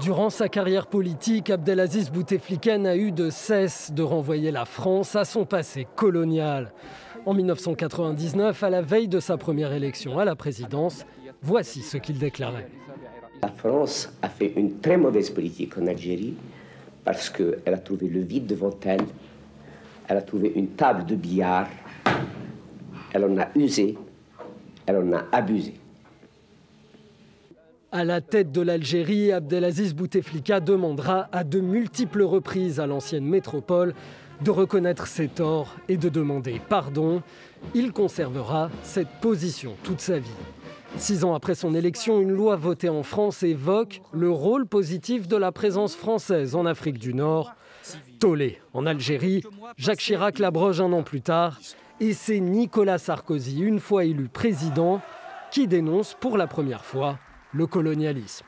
Durant sa carrière politique, Abdelaziz Bouteflika n'a eu de cesse de renvoyer la France à son passé colonial. En 1999, à la veille de sa première élection à la présidence, voici ce qu'il déclarait. La France a fait une très mauvaise politique en Algérie parce qu'elle a trouvé le vide devant elle, elle a trouvé une table de billard, elle en a usé, elle en a abusé. À la tête de l'Algérie, Abdelaziz Bouteflika demandera à de multiples reprises à l'ancienne métropole de reconnaître ses torts et de demander pardon. Il conservera cette position toute sa vie. 6 ans après son élection, une loi votée en France évoque le rôle positif de la présence française en Afrique du Nord. Tollé en Algérie, Jacques Chirac l'abroge 1 an plus tard. Et c'est Nicolas Sarkozy, une fois élu président, qui dénonce pour la première fois le colonialisme.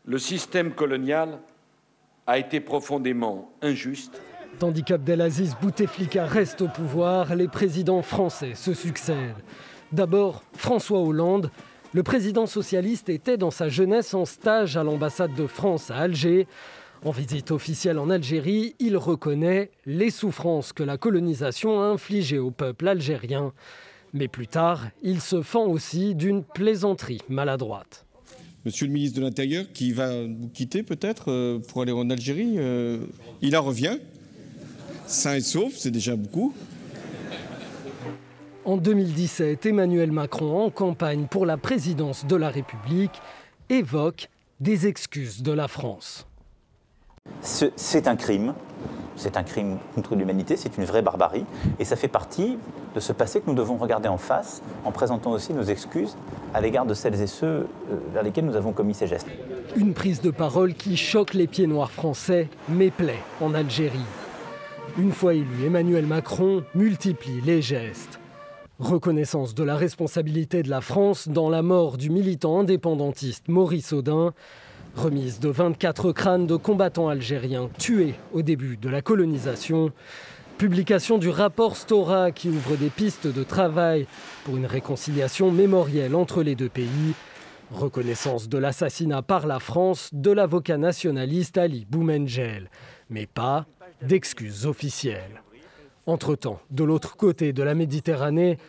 Le système colonial a été profondément injuste. Tandis qu'Abdelaziz Bouteflika reste au pouvoir, les présidents français se succèdent. D'abord, François Hollande. Le président socialiste était dans sa jeunesse en stage à l'ambassade de France à Alger. En visite officielle en Algérie, il reconnaît les souffrances que la colonisation a infligées au peuple algérien. Mais plus tard, il se fend aussi d'une plaisanterie maladroite. Monsieur le ministre de l'Intérieur, qui va vous quitter peut-être pour aller en Algérie, il en revient, sain et sauf, c'est déjà beaucoup. En 2017, Emmanuel Macron, en campagne pour la présidence de la République, évoque des excuses de la France. C'est un crime contre l'humanité, c'est une vraie barbarie. Et ça fait partie de ce passé que nous devons regarder en face, en présentant aussi nos excuses à l'égard de celles et ceux vers lesquels nous avons commis ces gestes. Une prise de parole qui choque les pieds noirs français, mais plaît en Algérie. Une fois élu, Emmanuel Macron multiplie les gestes. Reconnaissance de la responsabilité de la France dans la mort du militant indépendantiste Maurice Audin. Remise de 24 crânes de combattants algériens tués au début de la colonisation. Publication du rapport Stora qui ouvre des pistes de travail pour une réconciliation mémorielle entre les deux pays. Reconnaissance de l'assassinat par la France de l'avocat nationaliste Ali Boumengel. Mais pas d'excuses officielles. Entre-temps, de l'autre côté de la Méditerranée,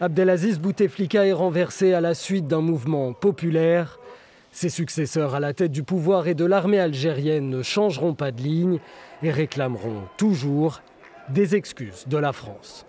Abdelaziz Bouteflika est renversé à la suite d'un mouvement populaire. Ses successeurs à la tête du pouvoir et de l'armée algérienne ne changeront pas de ligne et réclameront toujours des excuses de la France.